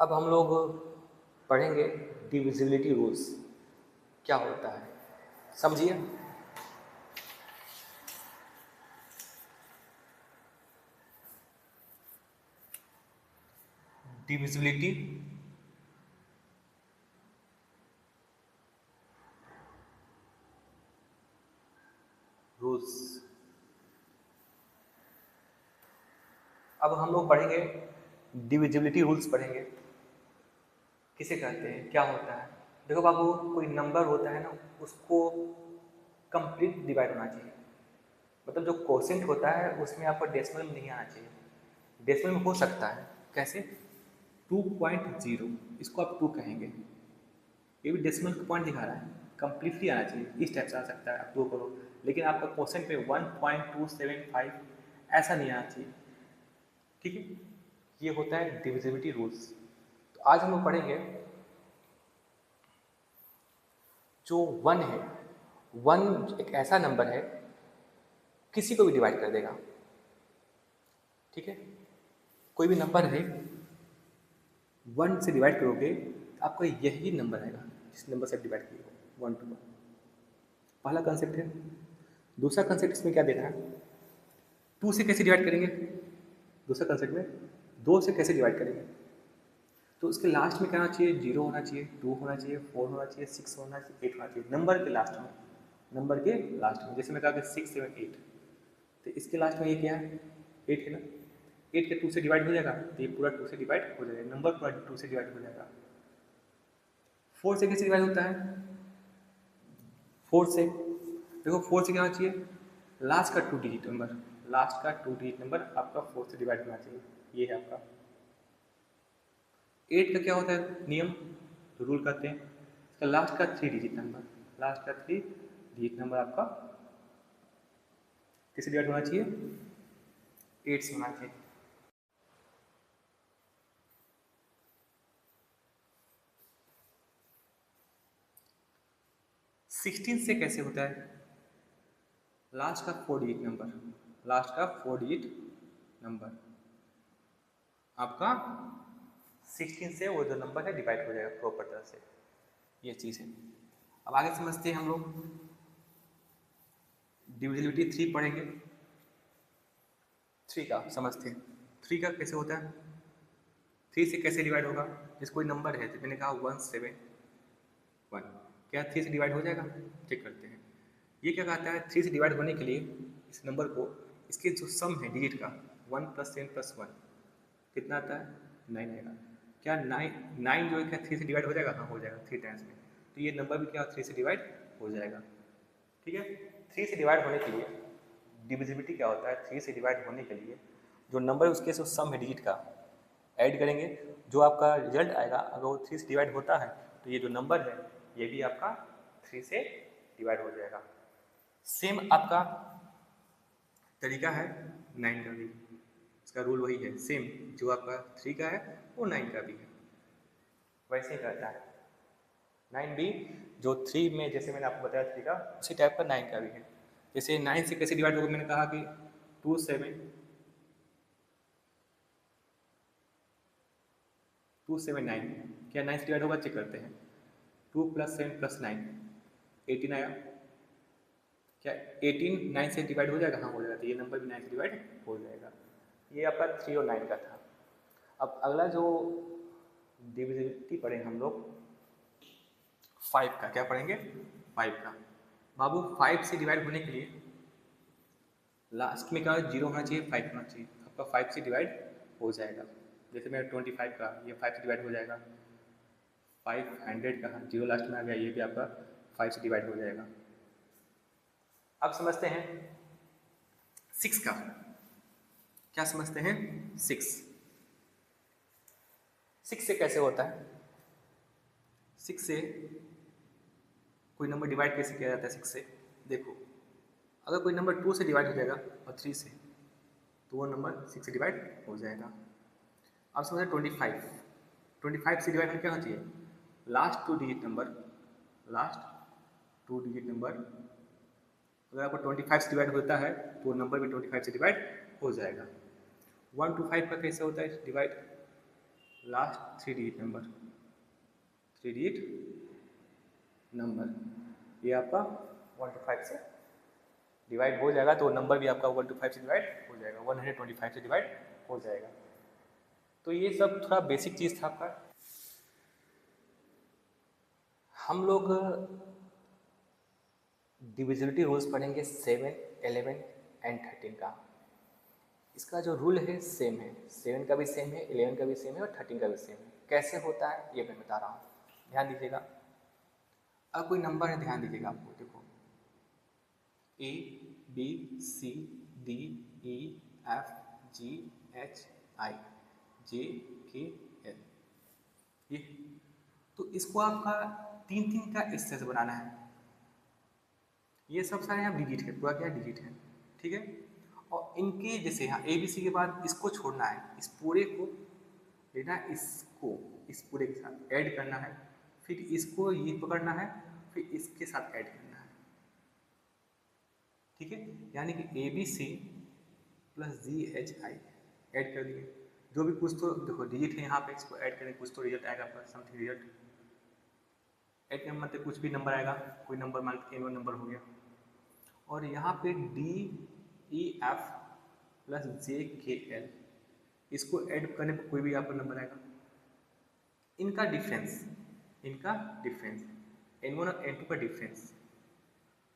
अब हम लोग पढ़ेंगे डिविजिबिलिटी रूल्स क्या होता है, समझिए। Divisibility rules. अब हम लोग पढ़ेंगे डिविजिबिलिटी रूल्स पढ़ेंगे। किसे कहते हैं, क्या होता है। देखो बाबू, कोई नंबर होता है ना, उसको कंप्लीट डिवाइड होना चाहिए। मतलब जो कोसेंट होता है उसमें आपको डेसिमल में नहीं आना चाहिए। डेसिमल में हो सकता है, कैसे? 2.0, इसको आप 2 कहेंगे, ये भी डेसिमल का पॉइंट दिखा रहा है, कंप्लीटली आना चाहिए। इस टाइप से आ सकता है, आप 2 करो, लेकिन आपका क्वेश्चन पे 1.275 ऐसा नहीं आना चाहिए। ठीक है, ये होता है डिविजिबिलिटी रूल्स। तो आज हम लोग पढ़ेंगे जो 1 है। 1 एक ऐसा नंबर है, किसी को भी डिवाइड कर देगा। ठीक है, कोई भी नंबर है, 1 से डिवाइड करोगे तो आपका यही नंबर आएगा जिस नंबर से डिवाइड किए हो, 1 to 1। पहला कंसेप्ट है। दूसरा कंसेप्ट इसमें क्या दे रहा है, 2 से कैसे डिवाइड करेंगे। दूसरा कंसेप्ट में 2 से कैसे डिवाइड करेंगे, तो उसके लास्ट में क्या होना चाहिए, 0 होना चाहिए, 2 होना चाहिए, 4 होना चाहिए, 6 होना चाहिए, 8 होना चाहिए, नंबर के लास्ट में। नंबर के लास्ट में, जैसे मैं कहा कि 6, 7, 8, तो इसके लास्ट में ये क्या है, 8 है ना। 8 के 2 से डिवाइड हो जाएगा तो ये पूरा 2 से डिवाइड हो जाएगा, नंबर पूरा 2 से डिवाइड हो जाएगा। 4 से कैसे डिवाइड होता है, 4 से देखो, 4 से क्या होना चाहिए, लास्ट का 2 डिजिट नंबर, लास्ट का 2 डिजिट नंबर आपका 4 से डिवाइड होना चाहिए। ये है आपका 8 का क्या होता है नियम, रूल कहते हैं, इसका लास्ट का 3 डिजिट नंबर, लास्ट का 3 डिजिट नंबर आपका किससे डिवाइड होना चाहिए, 8 से होना चाहिए। सिक्सटीन से कैसे होता है, लास्ट का 4 डिजिट नंबर, लास्ट का 4 डिजिट नंबर आपका 16 से वो जो नंबर है डिवाइड हो जाएगा प्रॉपर तरह से। ये चीज़ है। अब आगे समझते हैं हम लोग, डिविजिबिलिटी 3 पढ़ेंगे। 3 का समझते हैं, 3 का कैसे होता है, 3 से कैसे डिवाइड होगा। जैसे कोई नंबर है, तो मैंने कहा 171, क्या 3 से डिवाइड हो जाएगा, चेक करते हैं। ये क्या कहता है, 3 से डिवाइड होने के लिए इस नंबर को, इसके जो सम है डिजिट का, 1 + 10 + 1 कितना आता है, 9 आएगा। क्या 9 जो है क्या 3 से डिवाइड हो जाएगा, हाँ हो जाएगा 3 टाइम्स में। तो ये नंबर भी क्या 3 से डिवाइड हो जाएगा। ठीक है, 3 से डिवाइड होने के लिए डिविजिबिलिटी क्या होता है, 3 से डिवाइड होने के लिए जो नंबर है उसके जो सम है डिजिट का ऐड करेंगे, जो आपका रिजल्ट आएगा, अगर वो 3 से डिवाइड होता है तो ये जो नंबर है ये भी आपका 3 से डिवाइड हो जाएगा। सेम आपका तरीका है 9 का भी, इसका रूल वही है, सेम जो आपका 3 का है वो 9 का भी है, वैसे ही रहता है। 9 भी जो 3 में, जैसे मैंने आपको बताया 3 का, उसी टाइप का 9 का भी है। जैसे 9 से कैसे डिवाइड होगा, मैंने कहा कि 279, क्या 9 से डिवाइड होगा, चेक करते हैं। 2 + 7 + 9 18 आया, क्या 18 9 से डिवाइड हो जाएगा, हाँ हो जाएगा। तो ये नंबर भी 9 से डिवाइड हो जाएगा। ये आपका 3 और 9 का था। अब अगला जो डिविजिबिलिटी पढ़ेंगे हम लोग 5 का, क्या पढ़ेंगे, 5 का। बाबू 5 से डिवाइड होने के लिए लास्ट में क्या 0 होना चाहिए, 5 होना चाहिए, आपका 5 से डिवाइड हो जाएगा। जैसे मेरा 25 का, ये 5 से डिवाइड हो जाएगा। 500 का 0 लास्ट में आ गया, ये भी आपका 5 से डिवाइड हो जाएगा। अब समझते हैं 6 का, क्या समझते हैं 6। 6 से कैसे होता है, 6 से कोई नंबर डिवाइड कैसे किया जाता है 6 से, देखो अगर कोई नंबर 2 से डिवाइड हो जाएगा और 3 से, तो वो नंबर 6 से डिवाइड हो जाएगा। अब समझते 25, 25 से डिवाइड होने क्या होना चाहिए, last 2 digit number, last 2 digit number, अगर आपको 25 से डिवाइड होता है तो वो नंबर भी 25 से डिवाइड हो जाएगा। 1 to 5 का कैसे होता है divide, last 3 digit number, 3 digit number, ये आपका 1 to 5 से डिवाइड हो जाएगा, तो नंबर भी आपका 1 to 5 से डिवाइड हो जाएगा, 125 से डिवाइड हो जाएगा। तो ये सब थोड़ा बेसिक चीज़ था आपका। हम लोग डिविजिबिलिटी रूल्स पढ़ेंगे 7, 11 एंड 13 का। इसका जो रूल है सेम है, 7 का भी सेम है, 11 का भी सेम है और 13 का भी सेम है। कैसे होता है ये मैं बता रहा हूँ, ध्यान दीजिएगा। अब कोई नंबर है, ध्यान दीजिएगा, आपको देखो A B C D E F G H I J K L, ये तो इसको आपका 3 का एक्सेस बनाना है। ये सब सारे यहाँ डिजिट है, पूरा क्या डिजिट है, ठीक है। और इनके जैसे यहाँ ए बी सी के बाद इसको छोड़ना है, इस पूरे को लेना है, इसको इस पूरे के साथ ऐड करना है, फिर इसको ये पकड़ना है, फिर इसके साथ ऐड करना है, ठीक है। यानी कि A B C plus G H I add कर दिए। जो भी कुछ तो देखो डिजिट है यहाँ पे, इसको ऐड करें, कुछ तो रिजल्ट आएगा आपका, समथिंग रिजल्ट ऐड करने मतलब कुछ भी नंबर आएगा, कोई नंबर मान लीजिए n1 नंबर हो गया। और यहाँ पे डी ई एफ प्लस जे के एल, इसको ऐड करने पर कोई भी आपका नंबर आएगा। इनका डिफरेंस n1 और n2 का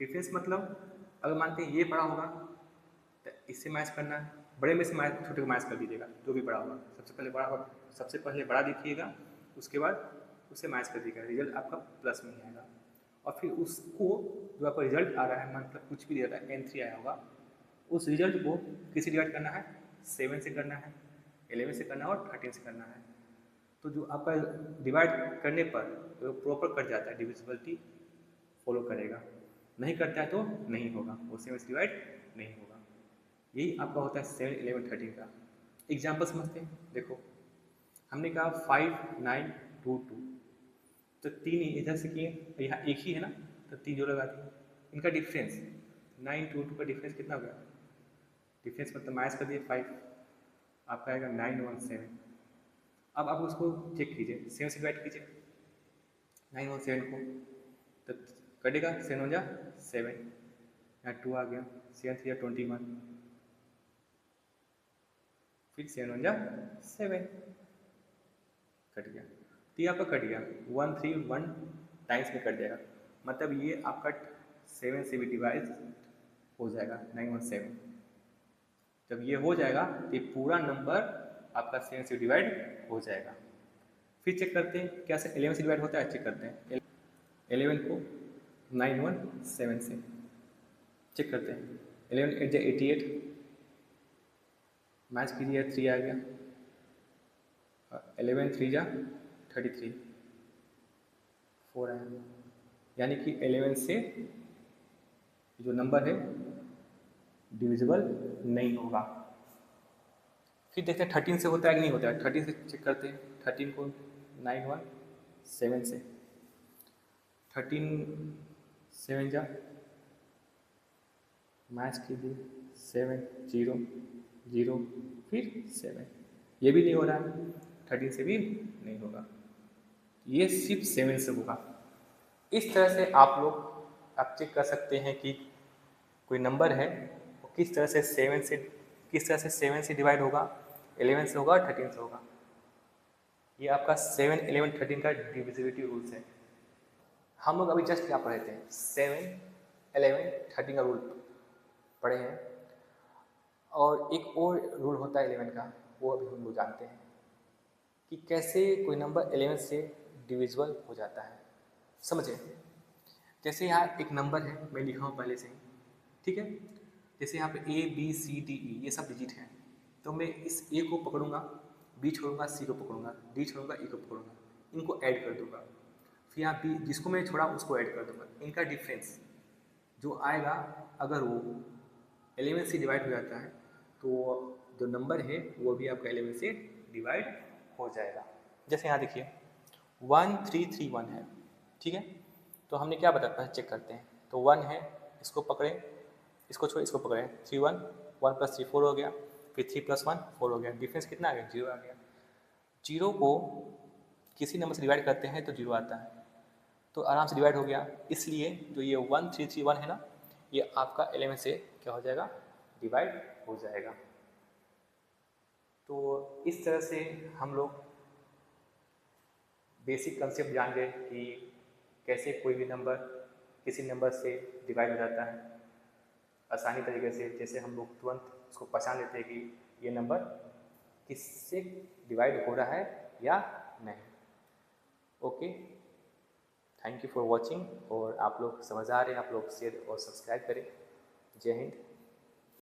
डिफरेंस मतलब अगर मानते हैं ये बड़ा होगा तो इससे मैच करना है, बड़े में से मैच छोटे को मैच कर दीजिएगा, जो भी बड़ा होगा सबसे पहले बड़ा देखिएगा, उसके बाद उससे मैच कर दीजिएगा, रिजल्ट आपका प्लस में ही आएगा। और फिर उसको जो आपका रिजल्ट आ रहा है, मतलब कुछ भी रिजल्ट n3 आया होगा, उस रिजल्ट को किसी डिवाइड करना है, 7 से करना है, 11 से करना है और 13 से करना है। तो जो आपका डिवाइड करने पर तो प्रॉपर कट जाता है, डिविजिबिलिटी फॉलो करेगा, नहीं करता है तो नहीं होगा, वो 7 से डिवाइड नहीं होगा। यही आपका होता है 7, 11, 13 का। एग्जाम्पल समझते हैं, देखो हमने कहा 5, 9, 2, 2, तो 3 इधर से किए, यहाँ एक ही है ना, तो 3 जो लगा दिए। इनका डिफरेंस 9, 2, 2 का डिफरेंस कितना हो गया, डिफरेंस मतलब माइनस कर दिए 5, आपका आएगा 9, 1, 7। अब आप उसको चेक कीजिए, 7 से डिवाइड कीजिए 9, 1, 7 को, तो कटेगा 7 1 जा 7, यहाँ 2 आ गया, 7 3 जा 21, फिर 7 1 जा 7, कट गया। तो ये आपका कट गया 1 3 1 टाइम्स में कट जाएगा, मतलब ये आपका 7 से भी डिवाइड हो जाएगा 9 1 7। जब ये हो जाएगा तो ये पूरा नंबर आपका 7 से डिवाइड हो जाएगा। फिर चेक करते हैं क्या से 11 से डिवाइड होता है, चेक करते हैं 11 को 9 1 7 से चेक करते हैं। 11 8 जा 88, मैच कीजिए 3 आ गया, 11 3 जा 33, 4 आया, यानी कि 11 से जो नंबर है डिविजिबल नहीं होगा। फिर देखते हैं 13 से होता है कि नहीं होता है, 13 से चेक करते हैं। 13 को 9 1 7 से, 13 7 जा मैच कीजिए 7 0 0 फिर 7, ये भी नहीं हो रहा है, 13 से भी नहीं होगा, ये सिर्फ 7 से होगा। इस तरह से आप लोग आप चेक कर सकते हैं कि कोई नंबर है वो किस तरह से 7 से डिवाइड होगा, 11 से होगा और 13 से होगा। ये आपका 7 11 13 का डिविजिबिलिटी रूल्स है। हम लोग अभी जस्ट क्या पढ़े थे, 7 11 13 का रूल पढ़े हैं, और एक और रूल होता है 11 का, वो अभी हम लोग जानते हैं कि कैसे कोई नंबर 11 से डिविजिबल हो जाता है। समझे, जैसे यहाँ एक नंबर है, मैं लिखा हूँ पहले से ही, ठीक है। जैसे यहाँ पे A B C D E ये सब डिजिट हैं, तो मैं इस A को पकड़ूंगा, B छोड़ूंगा, C को पकड़ूंगा, D छोड़ूंगा, E को पकड़ूंगा, इनको ऐड कर दूंगा, फिर यहाँ B जिसको मैं छोड़ा उसको ऐड कर दूंगा। इनका डिफरेंस जो आएगा, अगर वो 11 से डिवाइड हो जाता है तो जो नंबर है वो भी आपका 11 से डिवाइड हो जाएगा। जैसे यहाँ देखिए 1 3 3 1 है, ठीक है। तो हमने क्या बताया, पहले चेक करते हैं। तो 1 है, इसको पकड़ें, इसको छोड़े, इसको पकड़ें, 3 1 1 + 3 4 हो गया, फिर 3 + 1 4 हो गया, डिफरेंस कितना आ गया, 0 आ गया। जीरो को किसी नंबर से डिवाइड करते हैं तो जीरो आता है, तो आराम से डिवाइड हो गया। इसलिए जो ये 1331 है ना, ये आपका 11 से क्या हो जाएगा, डिवाइड हो जाएगा। तो इस तरह से हम लोग बेसिक कंसेप्ट जान गए कि कैसे कोई भी नंबर किसी नंबर से डिवाइड हो जाता है आसानी तरीके से। जैसे हम लोग तुरंत उसको पहचान लेते हैं कि ये नंबर किससे डिवाइड हो रहा है या नहीं। Okay, thank you for watching. और आप लोग समझ आ रहे हैं, आप लोग शेयर और सब्सक्राइब करें। जय हिंद।